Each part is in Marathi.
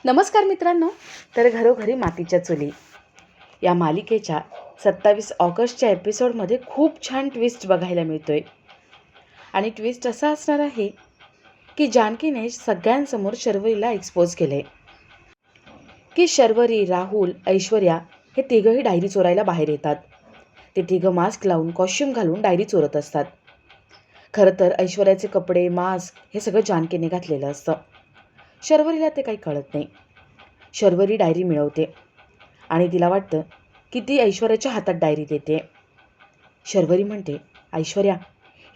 नमस्कार मित्रांनो. तर घरोघरी मातीच्या चुली या मालिकेच्या 27 ऑगस्टच्या एपिसोडमध्ये खूप छान ट्विस्ट बघायला मिळतोय. आणि ट्विस्ट असा असणार आहे की जानकीने सगळ्यांसमोर शर्वरीला एक्सपोज केले की शर्वरी, राहुल, ऐश्वर्या हे तिघंही डायरी चोरायला बाहेर येतात. ते तिघं मास्क लावून कॉस्ट्यूम घालून डायरी चोरत असतात. खरं तर ऐश्वर्याचे कपडे, मास्क हे सगळं जानकीने घातलेलं असतं. शर्वरीला ते काही कळत नाही. शर्वरी डायरी मिळवते आणि तिला वाटतं की ती ऐश्वर्याच्या हातात डायरी देते. शर्वरी म्हणते, ऐश्वर्या,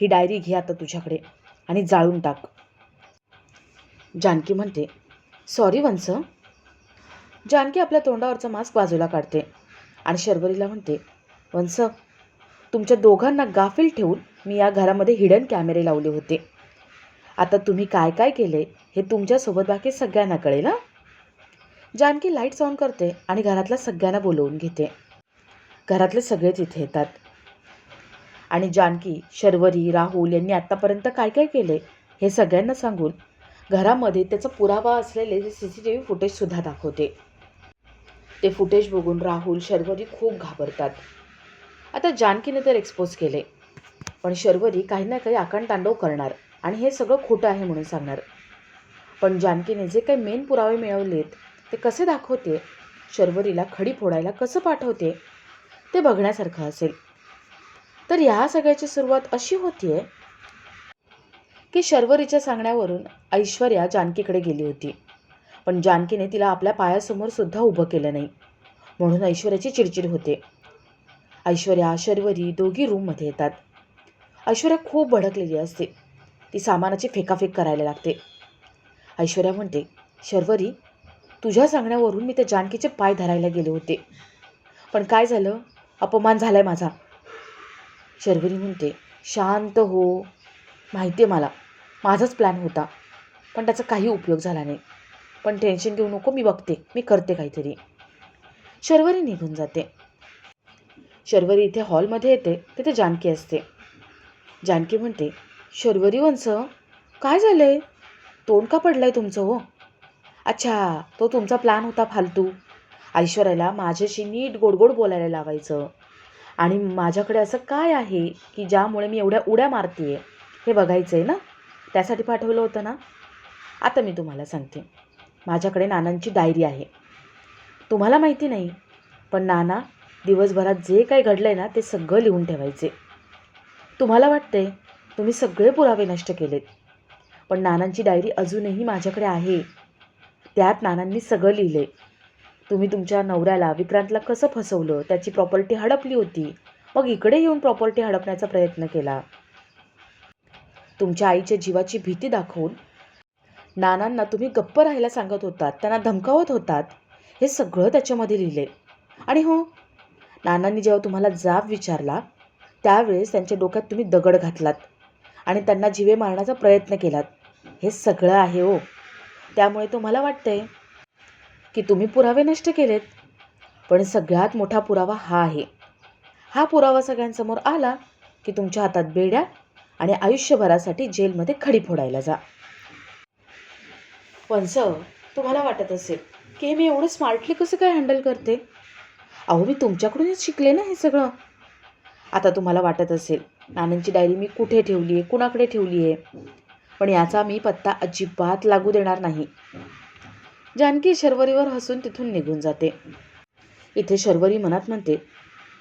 ही डायरी घे आता तुझ्याकडे आणि जाळून टाक. जानकी म्हणते, सॉरी वंस. जानकी आपल्या तोंडावरचा मास्क बाजूला काढते आणि शर्वरीला म्हणते, वंस, तुमच्या दोघांना गाफील ठेवून मी या घरामध्ये हिडन कॅमेरे लावले होते. आता तुम्ही काय काय केले हे तुमच्यासोबत बाकी सगळ्यांना कळेल ना. जानकी लाईट्स ऑन करते आणि घरातल्या सगळ्यांना बोलवून घेते. घरातले सगळे तिथे येतात आणि जानकी शर्वरी, राहुल यांनी आत्तापर्यंत काय काय केले हे सगळ्यांना सांगून घरामध्ये त्याचा पुरावा असलेले CCTV फुटेजसुद्धा दाखवते. ते फुटेज बघून राहुल, शर्वरी खूप घाबरतात. आता जानकीने तर एक्सपोज केले, पण शर्वरी काही ना काही आकांडतांडव करणार आणि हे सगळं खोटं आहे म्हणून सांगणार. पण जानकीने जे काही मेन पुरावे मिळवलेत ते कसे दाखवते, शर्वरीला खडी फोडायला कसं पाठवते ते बघण्यासारखं असेल. तर ह्या सगळ्याची सुरुवात अशी होतीये की शर्वरीच्या सांगण्यावरून ऐश्वर्या जानकीकडे गेली होती, पण जानकीने तिला आपल्या पायासमोर सुद्धा उभं केलं नाही, म्हणून ऐश्वर्याची चिडचिड होते. ऐश्वर्या, शर्वरी दोघी रूममध्ये येतात. ऐश्वर्या खूप भडकलेली असते. ती सामानाची फेकाफेक करायला लागते. ऐश्वर्या म्हणते, शर्वरी, तुझ्या सांगण्यावरून मी त्या जानकीचे पाय धरायला गेले होते, पण काय झालं, अपमान झालाय माझा. शर्वरी म्हणते, शांत हो. माहिती आहे मला, माझाच प्लॅन होता, पण त्याचा काही उपयोग झाला नाही. पण टेन्शन घेऊ नको, मी बघते, मी करते काहीतरी. शर्वरी निघून जाते. शर्वरी इथे हॉलमध्ये येते, तिथे जानकी असते. जानकी म्हणते, शर्वरी वंस, काय झालंय, तोंड का पडलंय तुमचं हो. अच्छा, तो तुमचा प्लॅन होता फालतू. ऐश्वर्याला माझ्याशी नीट गोडगोड बोलायला लावायचं आणि माझ्याकडे असं काय आहे की ज्यामुळे मी एवढ्या उड्या मारते हे बघायचं आहे ना. त्यासाठी पाठवलं होतं ना. आता मी तुम्हाला सांगते, माझ्याकडे नानांची डायरी आहे. तुम्हाला माहिती नाही, पण नाना दिवसभरात जे काही घडलं आहे ना ते सगळं लिहून ठेवायचे. तुम्हाला वाटते तुम्ही सगळे पुरावे नष्ट केलेत, पण नानांची डायरी अजूनही माझ्याकडे आहे. त्यात नानांनी सगळं लिहिले. तुम्ही तुमच्या नवऱ्याला, विक्रांतला कसं फसवलं, त्याची प्रॉपर्टी हडपली होती, मग इकडे येऊन प्रॉपर्टी हडपण्याचा प्रयत्न केला. तुमच्या आईच्या जीवाची भीती दाखवून नानांना तुम्ही गप्प राहायला सांगत होतात, त्यांना धमकावत होतात. हे सगळं त्याच्यामध्ये लिहिले. आणि हो, नानांनी जेव्हा तुम्हाला जाब विचारला त्यावेळेस त्यांच्या डोक्यात तुम्ही दगड घातलात आणि त्यांना जीवे मारण्याचा प्रयत्न केलात. हे सगळं आहे हो. त्यामुळे तुम्हाला वाटतंय की तुम्ही पुरावे नष्ट केलेत, पण सगळ्यात मोठा पुरावा हा आहे. हा पुरावा सगळ्यांसमोर आला की तुमच्या हातात बेड्या आणि आयुष्यभरासाठी जेलमध्ये खडी फोडायला जा. वंस, तुम्हाला वाटत असेल की मी एवढं स्मार्टली कसं काय हँडल करते. अहो, मी तुमच्याकडूनच शिकले ना हे सगळं. आता तुम्हाला वाटत असेल नानांची डायरी मी कुठे ठेवली आहे, कुणाकडे ठेवली आहे, पण याचा मी पत्ता अजिबात लागू देणार नाही. जानकी शर्वरीवर हसून तिथून निघून जाते. इथे शर्वरी मनात म्हणते,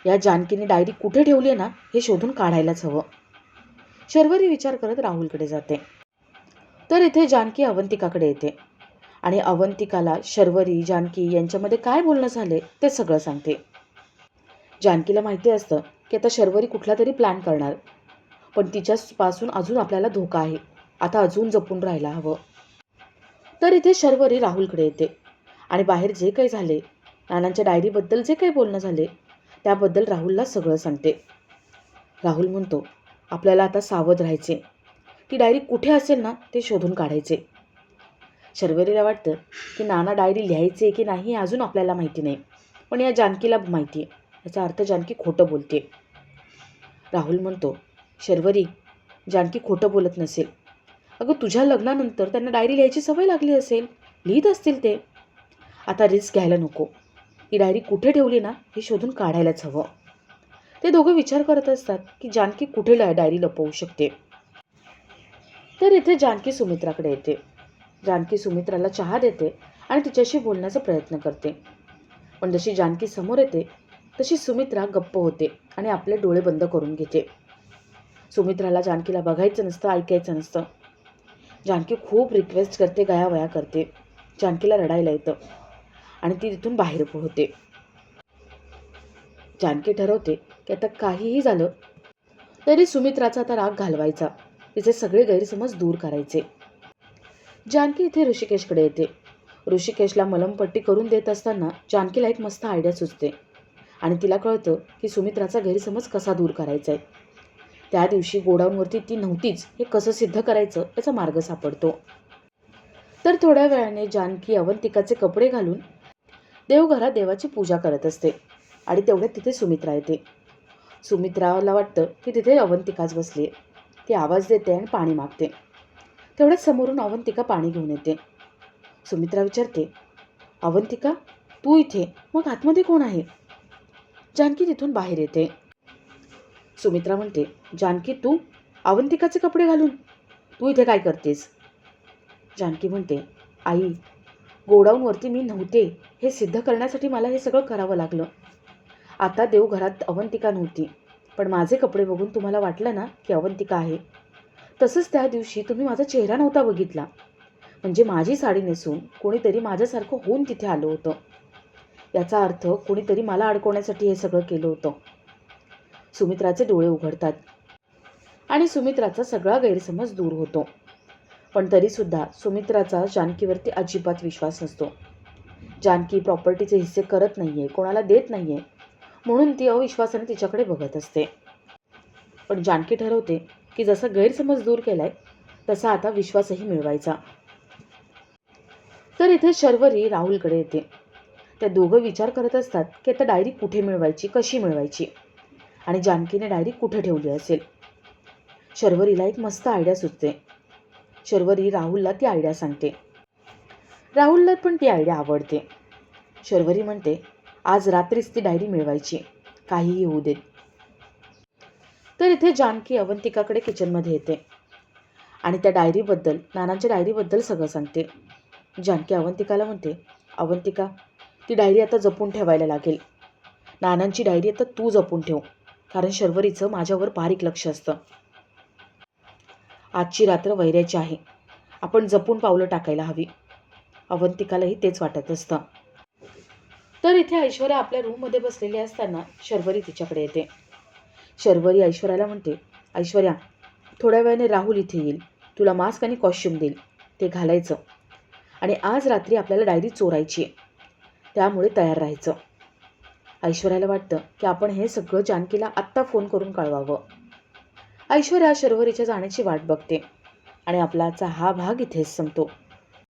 या जानकीने डायरी कुठे ठेवली आहे ना हे शोधून काढायलाच हवं. शर्वरी विचार करत राहुलकडे जाते. तर इथे जानकी अवंतिकाकडे येते आणि अवंतिकाला शर्वरी, जानकी यांच्यामध्ये काय बोलणं झाले ते सगळं सांगते. जानकीला माहिती असतं की आता शर्वरी कुठला तरी प्लॅन करणार, पण तिच्यापासून अजून आपल्याला धोका आहे. आता अजून जपून राहायला हवं. तर इथे शर्वरी राहुलकडे येते आणि बाहेर जे काही झाले, नानांच्या डायरीबद्दल जे काही बोलणं झाले त्याबद्दल राहुलला सगळं सांगते. राहुल म्हणतो, आपल्याला आता सावध राहायचे. ती डायरी कुठे असेल ना ते शोधून काढायचे. शर्वरीला वाटतं की नाना डायरी लिहायचे की नाही अजून आपल्याला माहिती नाही, पण या जानकीला माहिती आहे. याचा अर्थ जानकी खोटं बोलते. राहुल म्हणतो, शर्वरी, जानकी खोटं बोलत नसेल. अगं, तुझ्या लग्नानंतर त्यांना डायरी लिहायची सवय लागली असेल, लिहित असतील ते. आता रिस्क घ्यायला नको. ही डायरी कुठे ठेवली ना हे शोधून काढायलाच हवं. ते दोघं विचार करत असतात की जानकी कुठे डायरी लपवू शकते. तर इथे जानकी सुमित्राकडे येते. जानकी सुमित्राला चहा देते आणि तिच्याशी बोलण्याचा प्रयत्न करते. पण जशी जानकी समोर येते तशी सुमित्रा गप्प होते आणि आपले डोळे बंद करून घेते. सुमित्राला जानकीला बघायचं नसतं, ऐकायचं नसतं. जानकी खूप रिक्वेस्ट करते, गयावया करते. जानकीला रडायला येतं आणि ती तिथून बाहेर पळते. जानकी ठरवते की आता काहीही झालं तरी सुमित्राचा आता राग घालवायचा, तिचे सगळे गैरसमज दूर करायचे. जानकी इथे ऋषिकेशकडे येते. ऋषिकेशला मलमपट्टी करून देत असताना जानकीला एक मस्त आयडिया सुचते आणि तिला कळतं की सुमित्राचा गैरसमज कसा दूर करायचा आहे. त्या दिवशी गोडाऊनवरती ती नव्हतीच हे कसं सिद्ध करायचं याचा मार्ग सापडतो. तर थोड्या वेळाने जानकी अवंतिकाचे कपडे घालून देवघरात देवाची पूजा करत असते आणि तेवढ्यात तिथे सुमित्रा येते. सुमित्राला वाटतं की तिथे अवंतिकाच बसली आहे. ती आवाज देते आणि पाणी मागते. तेवढ्याच समोरून अवंतिका पाणी घेऊन येते. सुमित्रा विचारते, अवंतिका तू इथे, मग आतमध्ये कोण आहे? जानकी तिथून बाहेर येते. सुमित्रा म्हणते, जानकी तू अवंतिकाचे कपडे घालून तू इथे काय करतेस? जानकी म्हणते, आई गोडाऊनवरती मी नव्हते हे सिद्ध करण्यासाठी मला हे सगळं करावं लागलं. आता देवघरात अवंतिका नव्हती, पण माझे कपडे बघून तुम्हाला वाटलं ना की अवंतिका आहे. तसंच त्या दिवशी तुम्ही माझा चेहरा नव्हता बघितला, म्हणजे माझी साडी नेसून कोणीतरी माझ्यासारखं होऊन तिथे आलं होतं. याचा अर्थ कोणीतरी मला अडकवण्यासाठी हे सगळं केलं होतं. सुमित्राचे डोळे उघडतात आणि सुमित्राचा सगळा गैरसमज दूर होतो. पण तरीसुद्धा सुमित्राचा जानकीवरती अजिबात विश्वास नसतो. जानकी प्रॉपर्टीचे हिस्से करत नाहीये, कोणाला देत नाहीये, म्हणून ती अविश्वासाने तिच्याकडे बघत असते. पण जानकी ठरवते की जसा गैरसमज दूर केलाय तसा आता विश्वासही मिळवायचा. तर इथे शर्वरी राहुलकडे येते. त्या दोघं विचार करत असतात की आता डायरी कुठे मिळवायची, कशी मिळवायची आणि जानकीने डायरी कुठे ठेवली असेल. शर्वरीला एक मस्त आयडिया सुचते. शर्वरी राहुलला ती आयडिया सांगते. राहुलला पण ती आयडिया आवडते. शर्वरी म्हणते, आज रात्रीच ती डायरी मिळवायची, काहीही होऊ देत. तर इथे जानकी अवंतिकाकडे किचनमध्ये येते आणि त्या डायरीबद्दल, नानांच्या डायरीबद्दल सगळं सांगते. जानकी अवंतिकाला म्हणते, अवंतिका ती डायरी आता जपून ठेवायला लागेल. नानांची डायरी आता तू जपून ठेव, कारण शर्वरीचं माझ्यावर बारीक लक्ष असतं. आजची रात्र वैऱ्याची आहे, आपण जपून पावलं टाकायला हवी. अवंतिकालाही तेच वाटत असतं. तर इथे ऐश्वर्या आपल्या रूममध्ये बसलेली असताना शर्वरी तिच्याकडे येते. शर्वरी ऐश्वर्याला म्हणते, ऐश्वर्या थोड्या वेळाने राहुल इथे येईल, तुला मास्क आणि कॉस्ट्यूम देईल, ते घालायचं आणि आज रात्री आपल्याला डायरी चोरायची आहे, त्यामुळे तयार राहायचं. ऐश्वर्याला वाटतं की आपण हे सगळं जानकीला आत्ता फोन करून कळवावं. ऐश्वर्या शर्वरीच्या जाण्याची वाट बघते आणि आपला आजचा हा भाग इथेच संपतो.